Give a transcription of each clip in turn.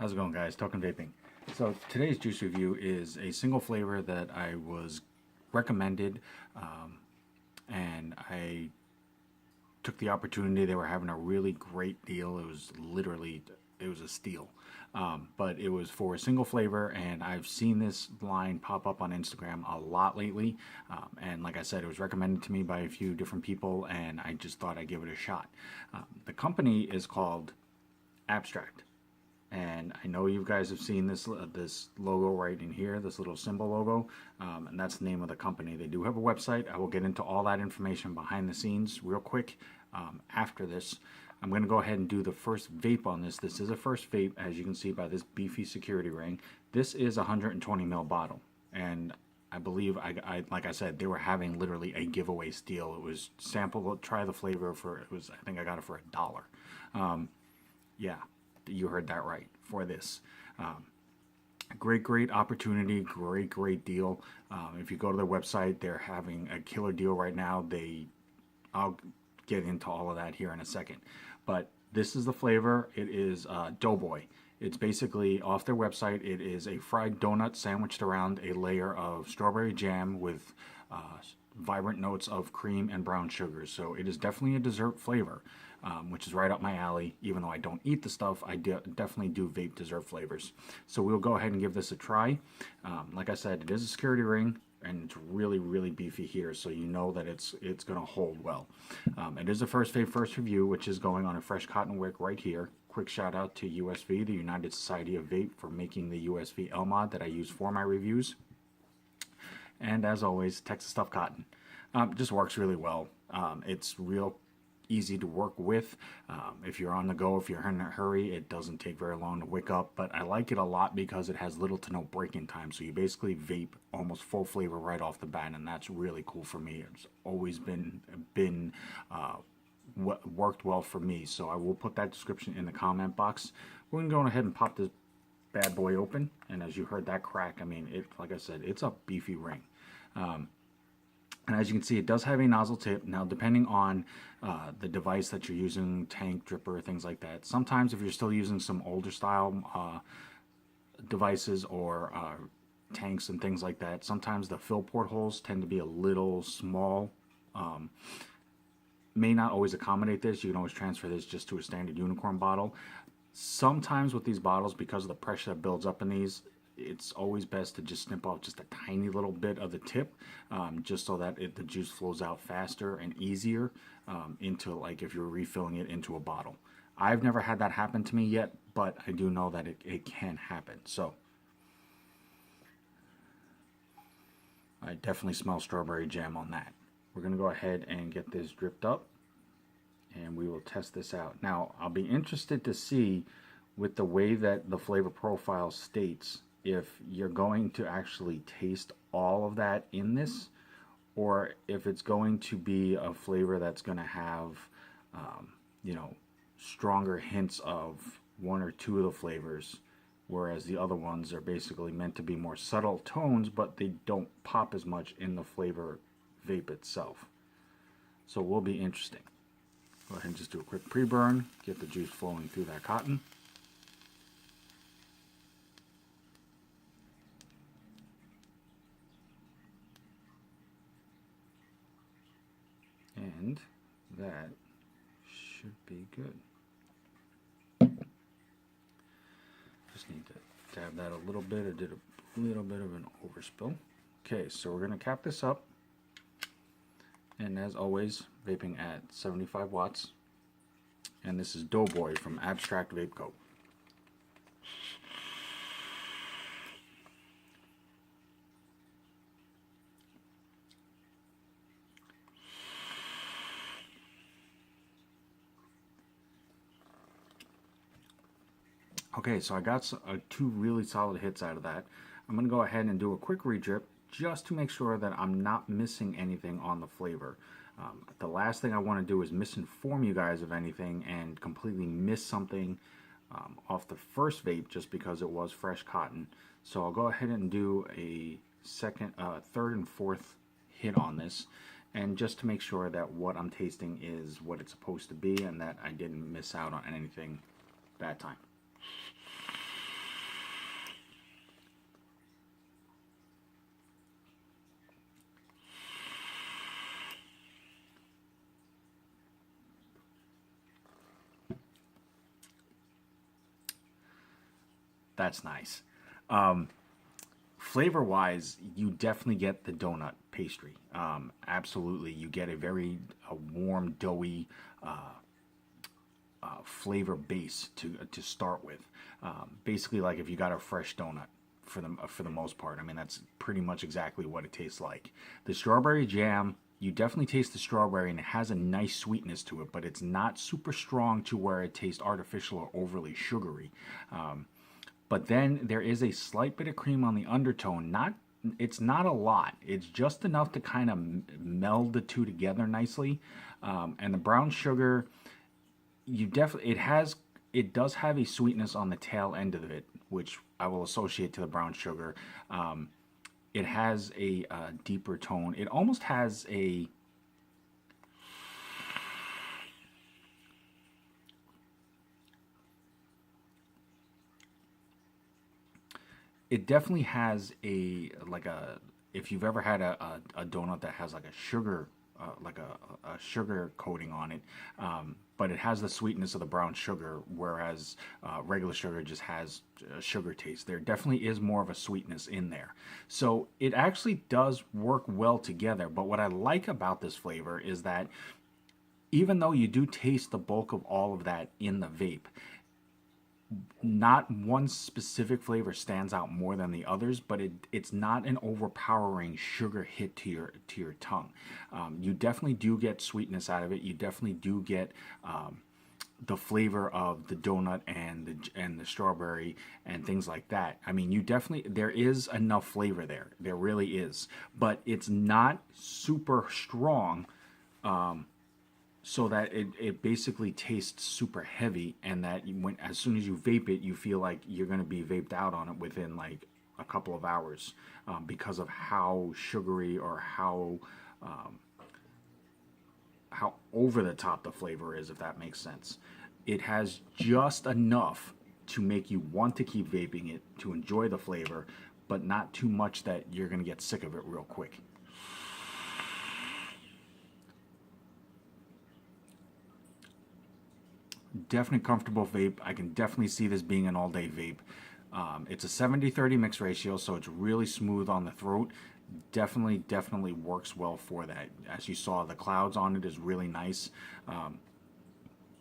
How's it going, guys? Talking vaping. So today's juice review is a single flavor that I was recommended, and I took the opportunity. They were having a really great deal. It was a steal. But it was for a single flavor, and I've seen this line pop up on Instagram a lot lately. And like I said, it was recommended to me by a few different people, and I just thought I'd give it a shot. The company is called Abstrakt. And I know you guys have seen this logo right in here, this little symbol logo, and that's the name of the company. They do have a website. I will get into all that information behind the scenes real quick after this. I'm going to go ahead and do the first vape on this. This is a first vape, as you can see by this beefy security ring. This is a 120 ml bottle, and I believe, like I said, they were having literally a giveaway steal. It was sample, try the flavor for, I think I got it for $1. Yeah. You heard that right, for this. Great opportunity, great deal. If you go to their website, they're having a killer deal right now. I'll get into all of that here in a second. But this is the flavor. It is Doughboy. It's basically, off their website, it is a fried donut sandwiched around a layer of strawberry jam with vibrant notes of cream and brown sugar. So it is definitely a dessert flavor, which is right up my alley. Even though I don't eat the stuff, I definitely do vape dessert flavors. So we'll go ahead and give this a try. Like I said, it is a security ring, and it's really beefy here, so you know that it's going to hold well. It is a first vape, first review, which is going on a fresh cotton wick right here. Quick shout out to USV, the United Society of Vape, for making the USV L mod that I use for my reviews. And as always, Texas Stuff Cotton. Just works really well. It's real easy to work with. If you're on the go, if you're in a hurry, it doesn't take very long to wick up. But I like it a lot because it has little to no break-in time. So you basically vape almost full flavor right off the bat, and that's really cool for me. It's always been worked well for me. So I will put that description in the comment box. We're going to go ahead and pop this bad boy open, and as you heard that crack, I mean, like I said, it's a beefy ring. And as you can see, it does have a nozzle tip. Now, depending on the device that you're using, tank, dripper, things like that, sometimes if you're still using some older style devices or tanks and things like that, sometimes the fill port holes tend to be a little small. May not always accommodate this. You can always transfer this just to a standard unicorn bottle. Sometimes with these bottles, because of the pressure that builds up in these, it's always best to just snip off just a tiny little bit of the tip, just so that the juice flows out faster and easier into, like, if you're refilling it into a bottle. I've never had that happen to me yet, but I do know that it can happen. So I definitely smell strawberry jam on that. We're going to go ahead and get this dripped up, and we will test this out. Now, I'll be interested to see, with the way that the flavor profile states, if you're going to actually taste all of that in this, or if it's going to be a flavor that's going to have, stronger hints of one or two of the flavors, whereas the other ones are basically meant to be more subtle tones, but they don't pop as much in the flavor vape itself. So it will be interesting. Go ahead and just do a quick pre-burn, get the juice flowing through that cotton. And that should be good. Just need to dab that a little bit. I did a little bit of an overspill. Okay, so we're going to cap this up. And as always, vaping at 75 watts. And this is Doughboy from Abstrakt Vape Co. Okay, so I got two really solid hits out of that. I'm going to go ahead and do a quick re-drip just to make sure that I'm not missing anything on the flavor. The last thing I want to do is misinform you guys of anything and completely miss something off the first vape just because it was fresh cotton. So I'll go ahead and do a third and fourth hit on this, and just to make sure that what I'm tasting is what it's supposed to be and that I didn't miss out on anything that time. That's nice. Flavor wise, you definitely get the donut pastry. Absolutely, you get a warm, doughy flavor base to start with. Basically, like if you got a fresh donut for the most part. I mean, that's pretty much exactly what it tastes like. The strawberry jam, you definitely taste the strawberry, and it has a nice sweetness to it, but it's not super strong to where it tastes artificial or overly sugary. But then there is a slight bit of cream on the undertone. It's not a lot. It's just enough to kind of meld the two together nicely. And the brown sugar, it does have a sweetness on the tail end of it, which I will associate to the brown sugar. It has a deeper tone. It almost has a it definitely has if you've ever had a donut that has like a sugar a sugar coating on it, but it has the sweetness of the brown sugar, whereas regular sugar just has a sugar taste. There definitely is more of a sweetness in there, so it actually does work well together. But what I like about this flavor is that even though you do taste the bulk of all of that in the vape, not one specific flavor stands out more than the others, but it's not an overpowering sugar hit to your tongue. You definitely do get sweetness out of it. You definitely do get the flavor of the donut and the strawberry and things like that. I mean, there is enough flavor there. There really is, but it's not super strong. So that it basically tastes super heavy, and that as soon as you vape it, you feel like you're going to be vaped out on it within like a couple of hours, because of how sugary or how over the top the flavor is, if that makes sense. It has just enough to make you want to keep vaping it, to enjoy the flavor, but not too much that you're going to get sick of it real quick. Definitely comfortable vape. I can definitely see this being an all-day vape. It's a 70-30 mix ratio, so it's really smooth on the throat. Definitely works well for that. As you saw, the clouds on it is really nice.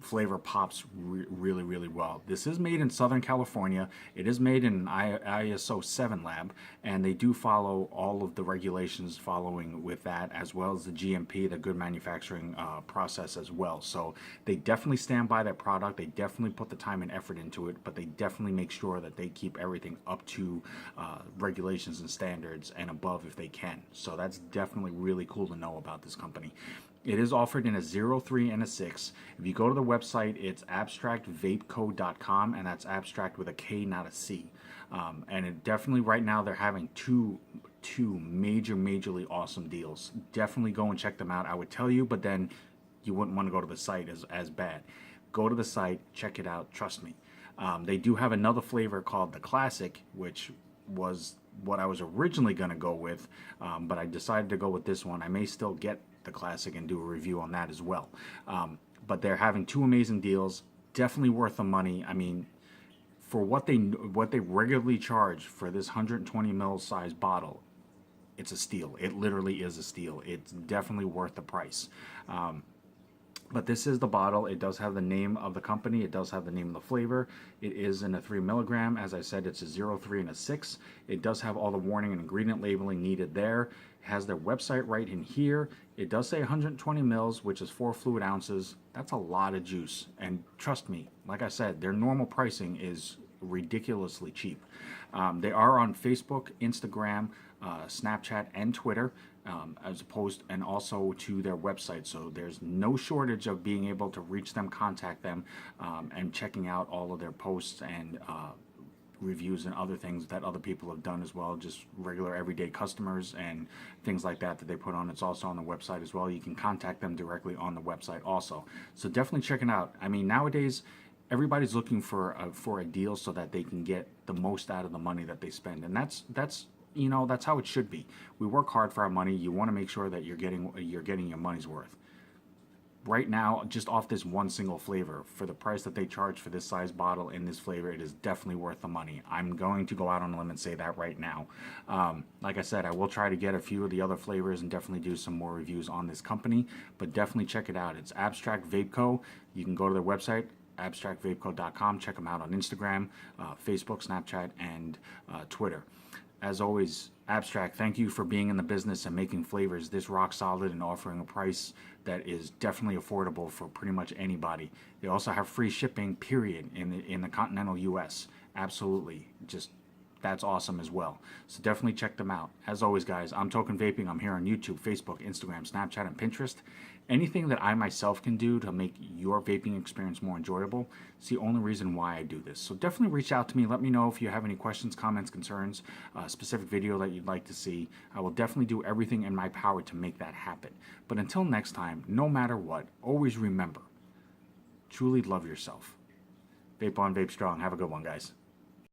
Flavor pops really well. This is made in Southern California. It is made in an ISO 7 lab, and they do follow all of the regulations following with that, as well as the GMP, the good manufacturing process as well. So they definitely stand by their product. They definitely put the time and effort into it, but they definitely make sure that they keep everything up to regulations and standards and above if they can. So that's definitely really cool to know about this company. It is offered in a 0, 3, and a 6. If you go to the website, it's abstractvapeco.com, and that's abstract with a K, not a C. And it definitely, right now, they're having two majorly awesome deals. Definitely go and check them out. I would tell you, but then you wouldn't want to go to the site as bad. Go to the site, check it out, trust me. They do have another flavor called the Classic, which was what I was originally going to go with, but I decided to go with this one. I may still get the Classic and do a review on that as well. But they're having two amazing deals. Definitely worth the money. I mean, for what they regularly charge for this 120 ml size bottle, it's a steal. It literally is a steal. It's definitely worth the price. But this is the bottle. It does have the name of the company. It does have the name of the flavor. It is in a 3 milligram. As I said, it's a 0, 3, and a 6. It does have all the warning and ingredient labeling needed there. It has their website right in here. It does say 120 mils, which is 4 fluid ounces. That's a lot of juice. And trust me, like I said, their normal pricing is ridiculously cheap. They are on Facebook, Instagram, Snapchat, and Twitter, and also to their website. So there's no shortage of being able to reach them, contact them, and checking out all of their posts and reviews and other things that other people have done as well, just regular everyday customers and things like that they put on. It's also on the website as well. You can contact them directly on the website also. So definitely check it out. I mean, nowadays, everybody's looking for a deal so that they can get the most out of the money that they spend, and that's how it should be. We work hard for our money. You want to make sure that you're getting your money's worth. right now, just off this one single flavor, for the price that they charge for this size bottle in this flavor, it is definitely worth the money. I'm going to go out on a limb and say that right now. Like I said, I will try to get a few of the other flavors and definitely do some more reviews on this company, but definitely check it out. It's Abstrakt Vape Co. You can go to their website, abstractvapeco.com. Check them out on Instagram, Facebook, Snapchat, and Twitter. As always, Abstrakt, thank you for being in the business and making flavors this rock solid and offering a price that is definitely affordable for pretty much anybody. They also have free shipping, period, in the continental U.S. Absolutely. Just, that's awesome as well. So definitely check them out. As always, guys, I'm Token Vaping. I'm here on YouTube, Facebook, Instagram, Snapchat, and Pinterest. Anything that I myself can do to make your vaping experience more enjoyable, it's the only reason why I do this. So definitely reach out to me. Let me know if you have any questions, comments, concerns, a specific video that you'd like to see. I will definitely do everything in my power to make that happen. But until next time, no matter what, always remember, truly love yourself. Vape on, vape strong. Have a good one, guys.